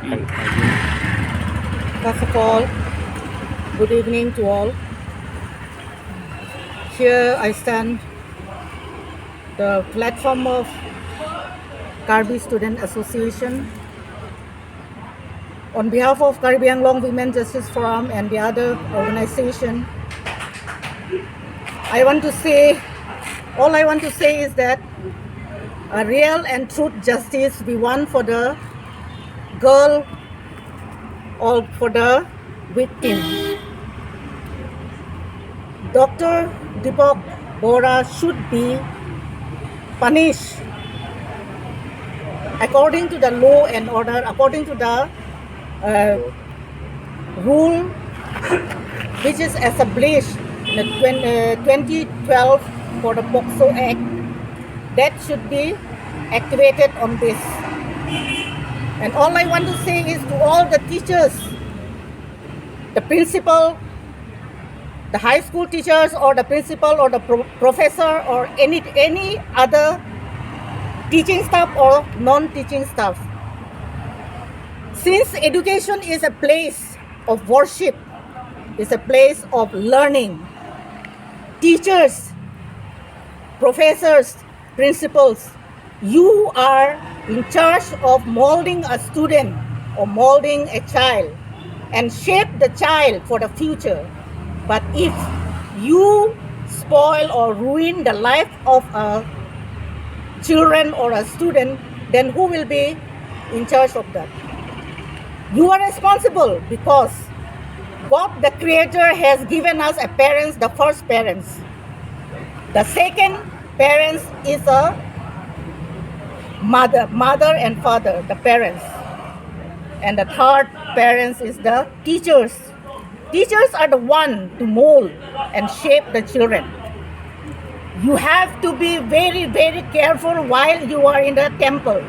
First of all, good evening to all. Here I stand, the platform of Karbi Student Association. On behalf of Karbi Anglong Women Justice Forum and the other organization, all I want to say is that a real and true justice we want for the girl or for the victim. Dr. Depok Bora should be punished according to the law and order, according to the rule which is established in the 2012 for the POCSO Act. That should be activated on this. And all I want to say is to all the teachers, the principal, the high school teachers or the principal or the professor or any other teaching staff or non-teaching staff. Since education is a place of worship, is a place of learning, teachers, professors, principals, you are in charge of molding a student or molding a child and shape the child for the future. But if you spoil or ruin the life of a children or a student, then who will be in charge of that? You are responsible because God the Creator has given us a parents, the first parents. The second parents is a mother and father, the parents. And the third parents is the teachers. Teachers are the one to mold and shape the children. You have to be very, very careful while you are in the temple.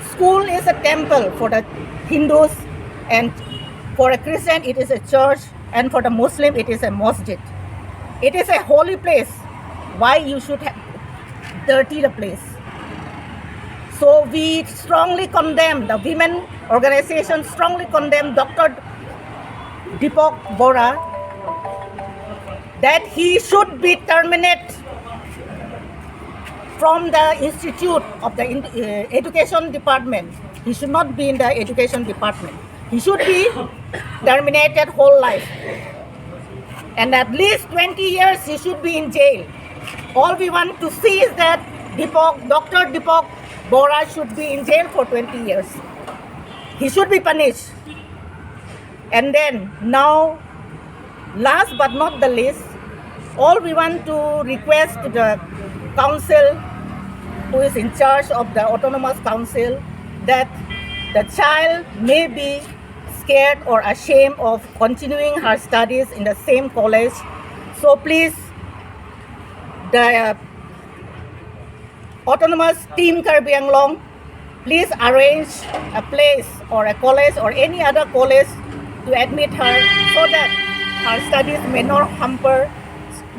School is a temple for the Hindus, and for a Christian it is a church, and for the Muslim it is a masjid. It is a holy place. Why you should dirty the place? So we strongly condemn, the women organization strongly condemn Dr. Depok Bora that he should be terminated from the institute of the education department. He should not be in the education department. He should be terminated whole life. And at least 20 years he should be in jail. All we want to see is that Dr. Depok Bora should be in jail for 20 years. He should be punished. And then now, last but not the least, all we want to request to the council who is in charge of the autonomous council that the child may be scared or ashamed of continuing her studies in the same college. So please, the autonomous team Karbi Anglong, please arrange a place or a college or any other college to admit her so that her studies may not hamper,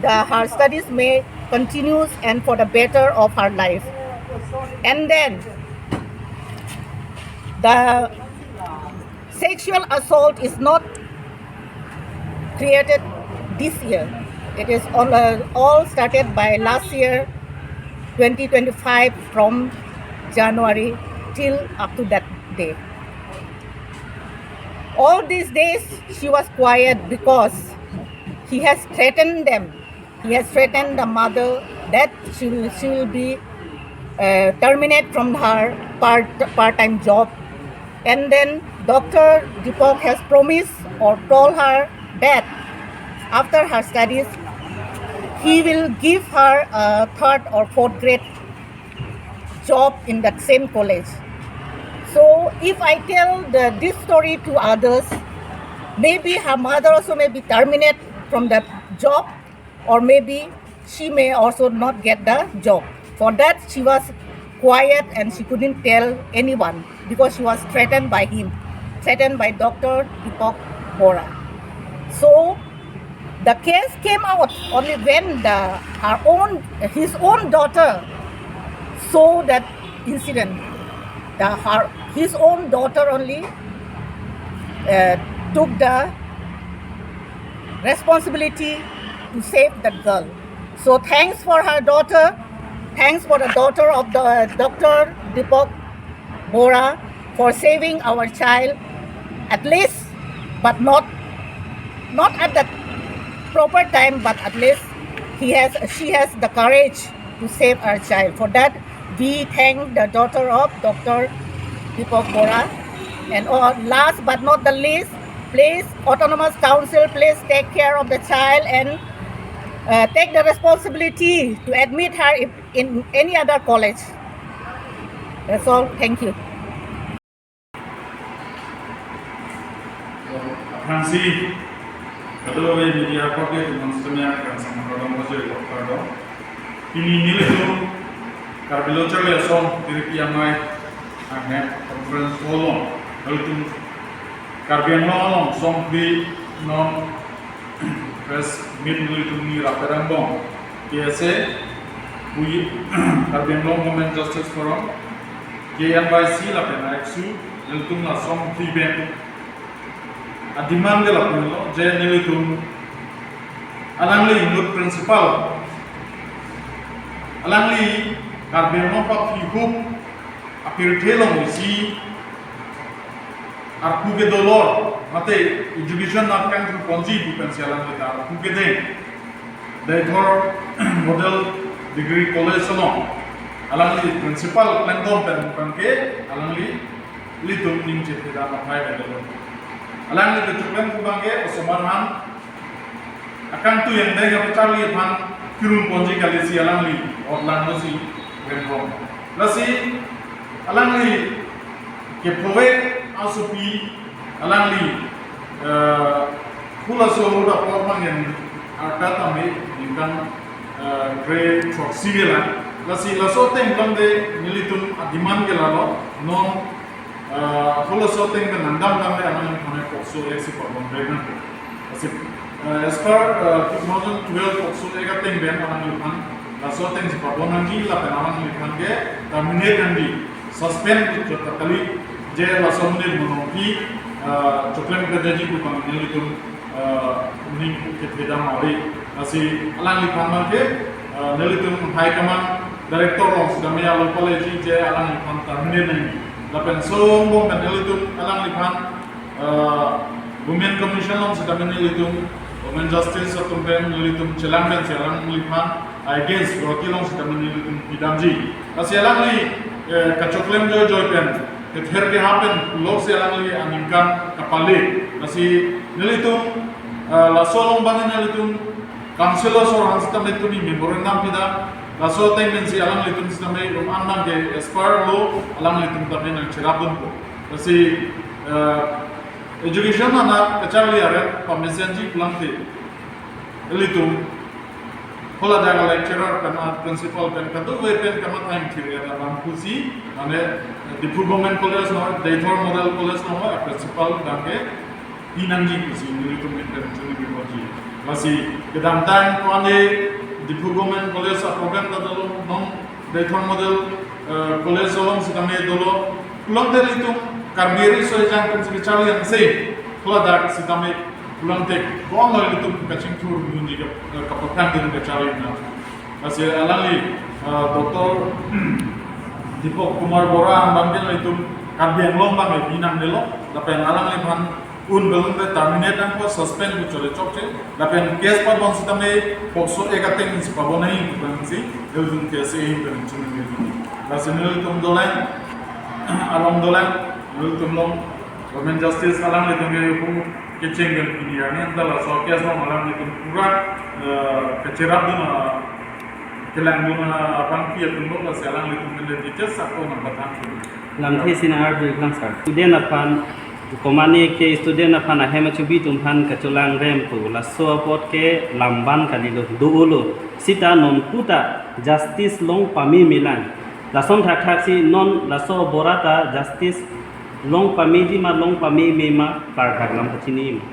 her studies may continue and for the better of her life. And then the sexual assault is not created this year. It is all started by last year, 2025, from January till up to that day. All these days she was quiet because he has threatened them. He has threatened the mother that she will be terminated from her part-time job. And then Dr. Depok has promised or told her that after her studies, he will give her a 3rd or 4th grade job in that same college. So if I tell this story to others, maybe her mother also may be terminated from the job, or maybe she may also not get the job. For that, she was quiet and she couldn't tell anyone because she was threatened by him, threatened by Dr. Depok Bora. So the case came out only when his own daughter saw that incident. Her his own daughter only took the responsibility to save that girl. So thanks for her daughter. Thanks for the daughter of the Dr. Diphu Bora for saving our child, at least, but not at the proper time, but at least she has the courage to save our child. For that, we thank the daughter of Dr. Diphu Bora. And last but not the least, please, Autonomous Council, please take care of the child and take the responsibility to admit her in any other college. That's all. Thank you. Hansi, kalau media publik maksudnya kan sama kalau masuk kalau ini nilai tu kalau cakap asong diri amai aneh conference follow kalau tu karbian long song di non press meet nilai tu ni raperan bong KSA we karbian long moment justice forum KNYC lah pernah eksu nilai tu lah song di ben adiman ke lah puno, jadi nilai tu, alangli inut principal, alangli karbian apa hidup, apir telong isi, aku ke dolor, mate education nak kan tu konji bukan sialan kita, aku ke deh, dari thor model degree college sono, alangli principal klem pen ke, alangli litum ning cipta apa hai dolor. Alang ni kecukupan kubangge osomarahan akan tu yang dah yang percaya pan kirun ponji kali si alang li otlangno si benrom lasi alang li kepha asupi alang li kula so da porman yang ada tame ingkan grade proximela lasi laso teng kamde militun adiman ke lalo non kula so teng kan nandam kamde alang kone kokso eksi problem bregan as per 2012 kokso ega teng ben alang lipan laso teng si problem nanti la penalang lipan ke terminate nanti suspend jo takali je laso munir monoki choklem kedaji ku kang nilitun ning keteda mari asi alang lipan ke nilitun high command director of Damia Local College je alang lipan terminate nanti lapen sombong kan nilitun alang lipan Women Commission long sudah menilitum Women Justice atau menilitum celang dan celang lipan against wakil long sudah menilitum bidamji alang li kacho klem joy pen kether ke happen log alang li animkan kapale kasi nilitum laso long bangan nilitum councilor orang sudah menilitum memorandum pida laso teng men si alang litum sudah menilitum andam ke aspar lo alang litum tapi nang cerabun ko kasi education anak kecari arep pemisenji pulang ti, itu, kalau ada lecturer kan principal kan kado wepen kamat time kiri ada bangkusi, ane di Government College no, Depok Model College no, principal dangke inanji kusi itu mungkin jadi biologi, masih kedam time ane di Government College program tado non Depok Model College olong sedame dolo, pulang dari itu karbiri so jang kan sekali yang same kalau ada sidame pulang tek kau mau itu kacing tur bunyi kapakan dengan kecari na masih alangli doktor Diphu kumar bora ambangnya itu karbian lomba me binang delo tapi alangli pan belum terminate dan ko suspend bu chole chokche tapi case pa bon sidame pokso egateng si pabonai bukan si elun case e kan cuma gitu masih itu dolan along dolan Ultimong Women Justice alang itu mengenai kecenggan ini yang adalah sokias no alang itu pura kecerap duna kelang duna apa kia tunggu masih alang itu mengenai teacher satu nampak tanggung. Lantai sinar beriklan sar. Student apan komani ke student apan ahema cubi tumpan keculang rem tu laso pot ke lamban kali lo dulu sita non puta justice long pami milan lasom thak si non laso borata justice long pamiji ma long pami mema parthak lam pachini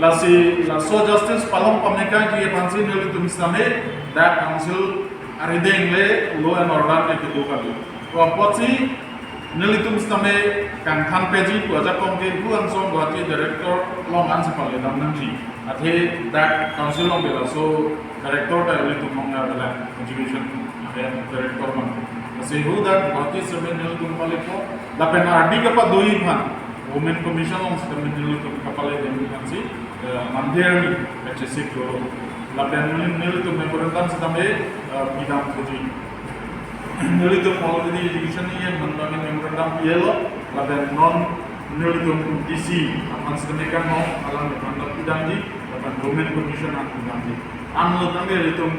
laso justice palong pameka ki pansi nelu tumistame that council arideng le law and order ke kedu kali to apotsi nilitum stame kan than peji ku aja kongke ku ansong Guwahati director long an sepale dam nanji athe that council long bela so director ta nilitum monga bela contribution ada director man se who that Guwahati semen nilitum pale ko la pen RD ka pa doi phan women commission long semen nilitum ka pale dem kansi mandiri HSC ko la pen nilitum memorandum stame bidam puji Nilitum already education yang membangun memorandum PLO, laban non nilitum DC, aman sedemikian mau alam memorandum idamji, laban Women Commission an idamji. Anlo tangge nilitum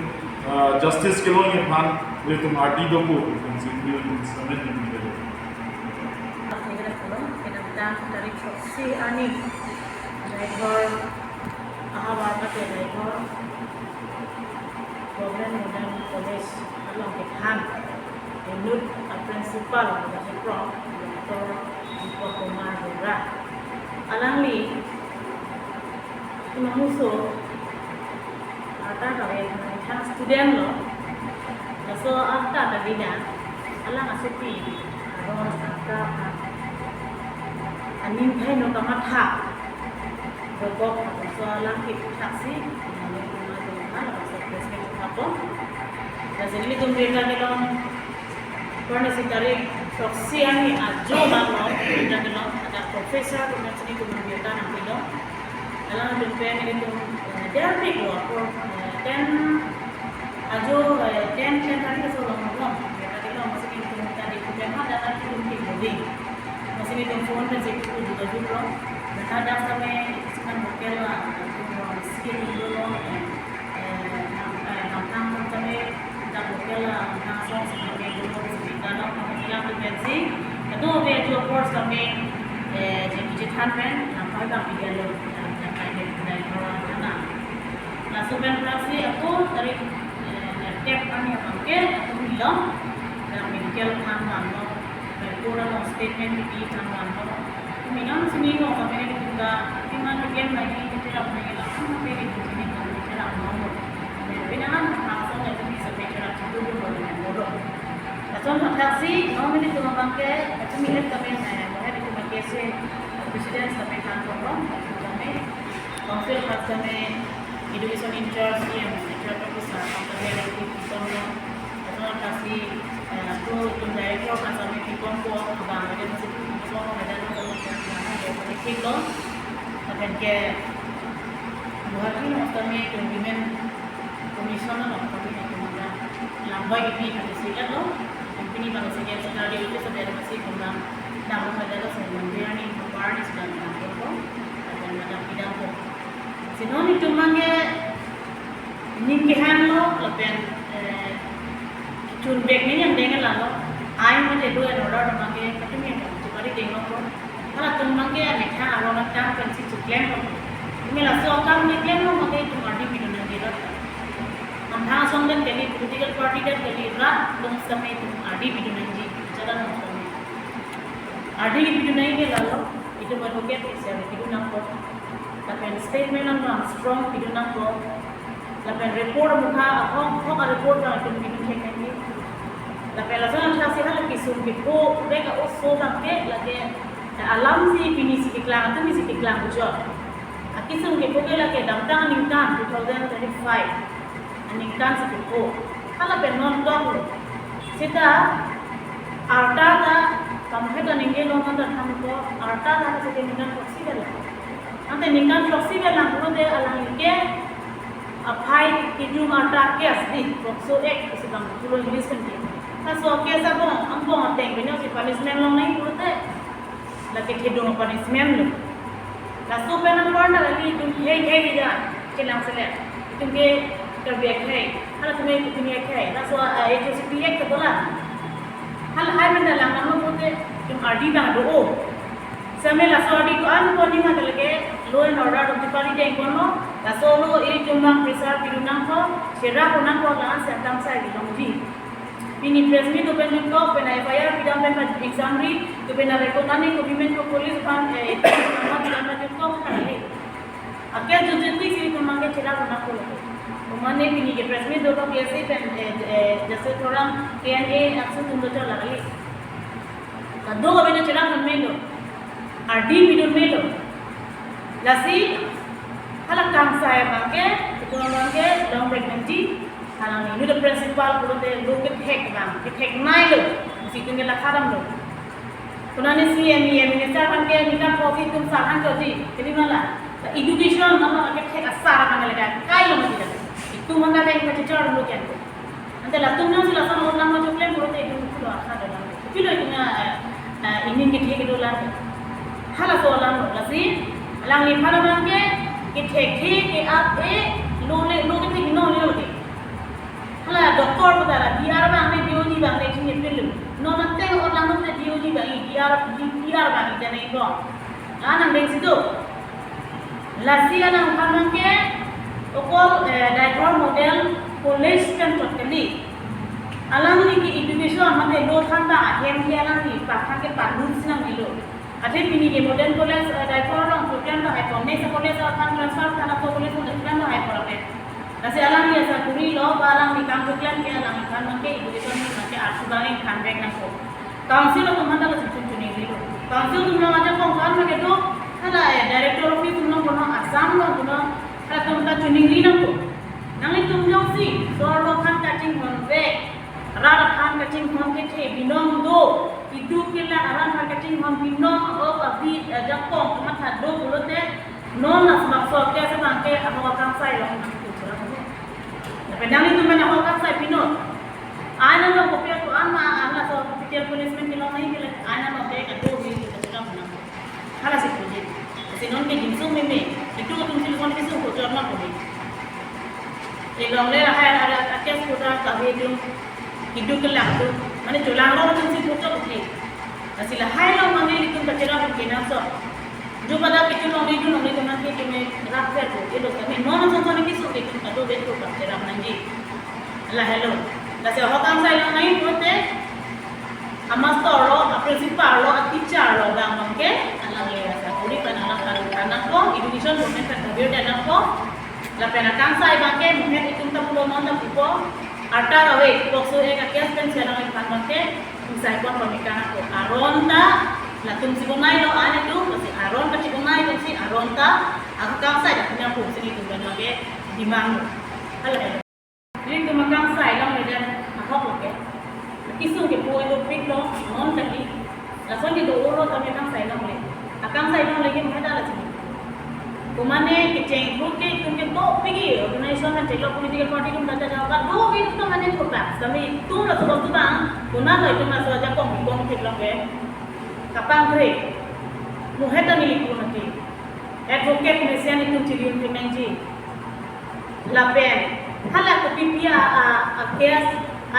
justice kilo yang pan nilitum RD doku, nilitum semen yang berbeda. Dari proksi ani, driver, ahawat driver, program modern college, along Depok. Menurut prinsipal dari Prof. Dr. Diphu Hamphang bora. Alangli musuh ada kawin macam student lo. So after tadinya alang asepi aron after anin thay no kamatha. Depok so alang kit taksi ini cuma dengan so presiden apa. Jadi mereka dalam Karena sekarang proksi ani ajo bangun, kita bilang ada profesor kemudian sini kemudian nanti dong. Dalam jumpa itu dari dua, dan ajo dan tadi itu orang ngomong, kita bilang masih itu tadi kemudian ada lagi mungkin lebih. Masih itu phone dan itu juga juga. Dan ada sampai sekarang berkela, skill dulu, tentang sampai kita berkela tentang asong sebagai dulu. Kalau kita berpensi, itu video course kami jadi handpan, nampak tak video yang kami dari orang anak. Nah, sebenarnya aku dari tip kami pakai aku bilang, dan medical handpan, dari kurang statement di handpan. Kemudian sini kami ini juga, gimana bagian lagi kita punya langsung kami di sini kami cara mau. Kemudian langsung itu bisa bicara dulu dengan bodoh. Contoh taksi, nomor itu memakai, itu milik kami yang itu memakai presiden sampai kantor kami, konsil kami education in charge yang menjadi pusat kami ada di Depok. Contoh taksi, itu director kami di Depok, abang ada masih di Depok, ada orang yang di Depok, akan ke Guwahati kami pimpinan komisioner kami yang lambai ini ada siapa loh. Ini manusia sekali itu saudara masih kurang dalam adalah sebenarnya ini kumar di sedang Depok dan ada bidang sinon itu mangga ninggihan lo lepen cunbek ni yang dengan lalu air mana dua orang mangga ketemu yang cukari dengan lo kalau tu mangga nekha orang nak pensi klem ini lah so orang ni klem lo mangga itu mandi bidang yang dia Hamphang asong dan kali political party dan kali rat dong sampai itu adi bidunanji jalan nonton adi bidunai ke lalu itu berbuat siapa bidunang ko tapi statement ang strong bidunang ko tapi report muka apa report ang itu bidun kekeni tapi langsung ang sih hal kisum ko mereka usul sampai lagi alam si pinisi iklan itu misi iklan bujur akisum ko lagi damtang ningkan 2025 Ningkan sepupu, kalau penon dong, kita arta ta, kamu itu ninggal orang tu hamko, arta ta kita ningkan fleksibel lah. Nanti ningkan fleksibel lah, kalau dia alang ke, apa itu arta ke asli, so ek, sebab kalau English kan dia. Nah, so ke sabun, angkong ateng, benar si punishment long naik kalau tu, lagi hidung punishment lu. Lalu penon warna lagi itu hei dia, kelang selek, itu dia terbiak hai, kalau तुम्हें दुनिया क्या है, ना सो एक जो सिपिया के बोला, हल हाय में डाला हम लोग बोलते तुम आर्डी ना दो, समय लासो आर्डी को आन को नहीं मत लगे, लो इन ऑर्डर तो दिपाली जाए कोनो, लासो लो ये cuma presar pidunang ko, शेरा को ना को लान से अंतम से दिलोंगी, ini presmi tu pengen ko, penai bayar pidang pengen exam ri, tu penai rekomendasi ko bimen ko polis pan, nama pidang pengen ko kali, akhir jadi sih kemangke शेरा को ना को Umane pini ke press में दो लोग ऐसे जैसे थोड़ा TNA action तुम तो चला रही Kado ka bina chila kan melo. Ardi bidun melo. Lasi halak kang saya bangke, tukang bangke, long pregnancy. Halang ini the principal kulo te lo ke hek bang, ke hek nai lo. Mesti tinggal la kadam lo. Kunani CM minister kan ke ni kan profit tum sahan ko ji. Jadi malah education nama ke hek asar kan lega. Kai lo mesti dah. Itu mana kain kecil lo kan. Nanti lah tum nang sila sama orang macam klem kulo te itu kulo asar dah. Kilo itu na ingin ke hek itu lah. Halah soalan lo. Lasi halang ni pada bangke ke hek ke up lo ke hek no le lo. Halah doktor betara biar bang ne dioji bang ne sini film. No nanti orang nanti dioji bang biar bang jana itu. Anak bang situ. Lasi anak bang ke okol diaper model college kan terkali. Alang ni ki education nanti lo thanda hem ke alang ni pakai ke panun sinang ilo. Ada bini ke model college diaper orang program dah hai pon. Next college akan transfer tanah college program dah hai pon. Kasi alang ni asa kuri lo balang ni kam tuklan ke alang kan mangke education ni mangke arsudangi kan bek na ko council to manda la chuni ni lo council tum na aja ko kan mangke to hala director of tum no kono asam no kono hala tum ta chuni ni na ko nang tum jo si so lo kan ka ting hon ve rara kan ka ting hon ke the binom do itu kila aran ka ting hon binom o abi jakong matha do bulote non na smakso ke sa mangke amo kan sai lo Pedang itu mana orang saya pinot. Anak lo kopiah tu ama so kopiah policeman kilo naik kilo anak lo dek ado ini kita sudah menang. Halah sih puji. Kasi non ke jinsung meme itu ketum silikon kisung ko jorna ko ni. Elong le hai ada akyas putra kabe itu hidup kelak tu. Mana jolang lo ketum si putra ko ni. Kasi lah hai lo mangai itu kacira ko kena so. जो पता कितने लोग तो ना कि तुम्हें रात फेर को ये लोग कभी नॉन संसार की सुन लेकिन कदो बेट को करते रह नंगी अल्लाह हेलो जैसे हो काम साइल नहीं होते अमस्त औरो प्रिंसिपल औरो टीचर औरो दाम के अल्लाह ले ऐसा पूरी anak ko education ko men kabir dan anak ko la pena kan sai bangke men itum ta pulo non ta pupo arta rawe bokso e ka kias pen sera ngai pan bangke sai kon pemikana ko aronta lakum si kumai lo ane tu si aron ka si kumai tu si aron ta aku kang sai dak punya pun sini tu dan lagi di mang hala ini tu makang sai long medan ahok lo ke kisu ke po lo pik lo non tadi la son di do lo ta makang sai long le akang sai long lagi meda la sini kumane ke cheng ru ke tum ke to pigi organization na chelo political party kum data jawa do vi tu mane thota kami tu la tu bang kuna lo itu na so ja kom ke long ke kapang kre muheta milik ko nanti advocate mesian itu ciriun kemenji lapen hala ko pipia a kes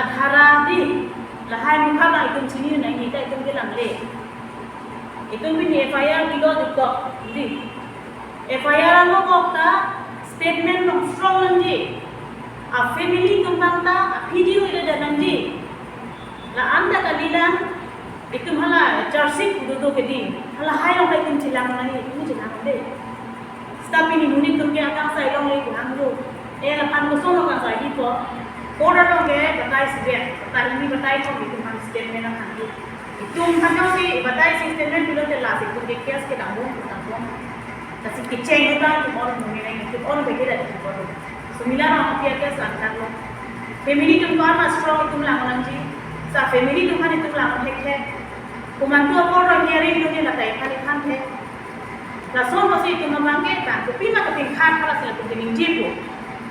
adhara di lahai mukha ba itu ciriun na kita itu bilang le itu bini FIR kilo Depok di FIR lo kota statement no strong nanti a family tumpang ta a video ida dan nanti la anda kalilang itu malah charging duduk ke din malah hai orang itu cilang lagi itu cilang deh tapi ni muni tu ke akan saya long lagi anglo lapan musuh orang saya itu order orang ke batai sejak batai ini batai pun itu kan statement nak anglo itu macam si batai statement dulu telah itu ke kias ke tanggung tapi keceng itu tu orang muni lagi itu orang begitu dah itu orang sembilan orang dia ke sangat lo family tu kan strong itu melang lagi sa family tu kan itu melang hek kumantu apa orang nyari itu dia latai kali kan he langsung pasti itu memangke kan tapi nak tingkat kalau sila tu tinggi jibu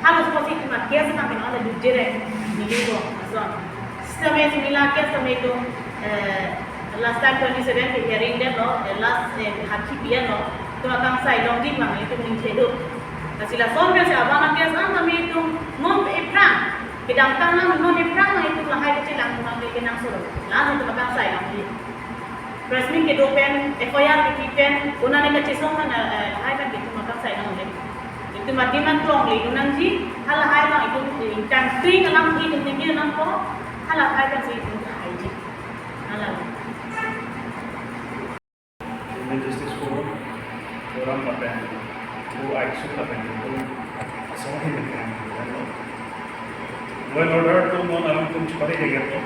harus pasti itu nak kias nak kena ada jujur ni libo langsung sistem itu milah kias sama itu last time 27 ke hearing dia lo last haki dia lo tu akan saya long di mana itu ning cedo kasi langsung biasa abang kias kami itu non eprang bidang tanah non eprang itu lahai kecil lang mengambil kenang solo langsung tu akan saya long di Resmi ke dopen, FIR ke kipen, una ne kace song na hai kan itu makam saya nang le. Itu madiman tong le nang ji, hala hai ma itu kan tri kalam ki tu tinggi nang ko, hala hai kan si itu hai ji. Hala. Justice Forum, orang papen, itu action papen itu, asong ini kan. Well order tu mau namun tu cepat aja gitu.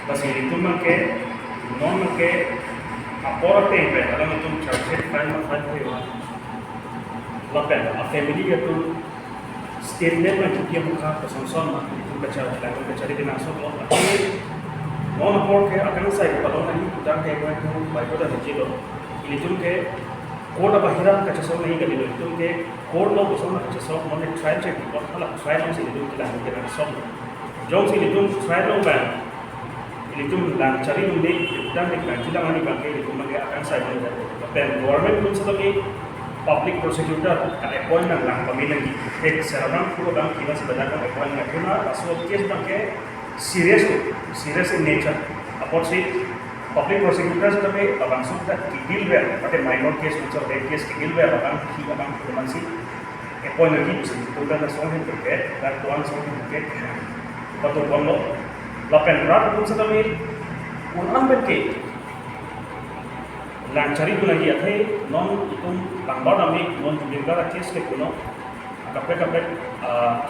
Pas itu mangke non ke apora tempe alam itu charge file ma file hoyo lapen a family itu statement ma chuki muka person ma itu baca lagu baca di naso lo non apor ke akan sai kalau nanti kita ke itu baik pada hijau ini tuh ke कोड बाहिरा कचसो नहीं कर दिलो तुम के code लो बसो ना कचसो मने ट्रायल चेक को हला ट्रायल से दिलो के लाग के ना सब जों से दिलो ट्रायल लो बा दिलो लाग चरी लो ने दाम ने का जिला मानी का के दिलो मगे akan sai हो जाते पेन गवर्नमेंट कुछ तो के पब्लिक प्रोसिक्यूटर का अपॉइंट ना लाग कमी लगी एक सरनाम पूरा दाम किला से बजा का अपॉइंट ना क्यों ना असो केस दाम के सीरियस इन नेचर अपॉन से public prosecutors kami langsung kita kikil ber, pada minor case macam rape case kikil ber, abang teman si, appoint lagi bisa kita dah soalnya terkait, dan tuan soalnya terkait, betul bondo, lapan berat pun sekali, unan berke, lancari tu lagi ada, non itu tambah kami non juga case ke kuno, kape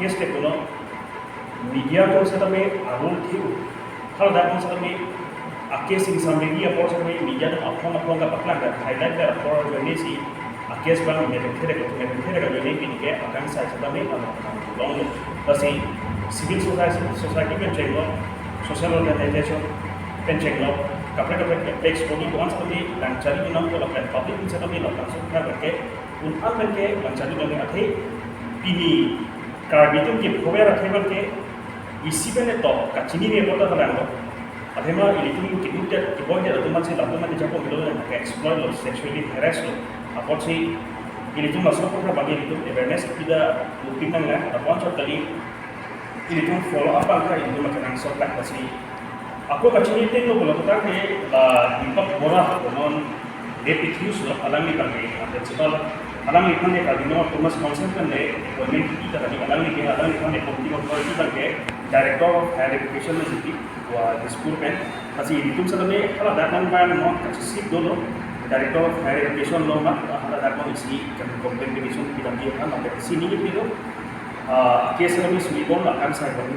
case ke kuno, media pun sekali arul tiu, hal dah pun sekali case इन समरी अपोज में media ने अपना का पकड़ा कर highlight कर और जो ने सी केस बन में थे का जो ने के अकाउंट साइज में लॉन्ग तसे सिविल सोसाइटी में चेंगो सोशल ऑर्गेनाइजेशन पेन चेंगो कपड़े टेक्स बॉडी वंस को लंचारी में नाम को अपने पब्लिक से में लगा सुखा करके उन अन के लंचारी में अथे पीनी कार्बिटम के खोवे रखे के इसी पे तो कचिनी में बोलता था Adema ini tu kita boleh ada teman sih, teman di Jepang itu yang kayak exploit lo, sexually harass lo. Apa sih ini tu masuk ke bagi itu awareness kita mungkin lah. Apa macam tadi ini tu follow up angka itu macam yang soal kasih. Aku kacau itu kalau kita ke Depok bora non deputy use lo alami kami ada sebab alami kami kalau no Thomas Consent kan le, government kita tadi alami kami politik authority kan ke director of higher education में city school में असी इतुम सदमे हला दाकन bye no कचिसिक दोलो director of higher education लो मा हला दाकन इसी कंप्लेंटेशन की दंगी है ना सिनी के दो केस में सुई बोल अकाउंट साइड बनी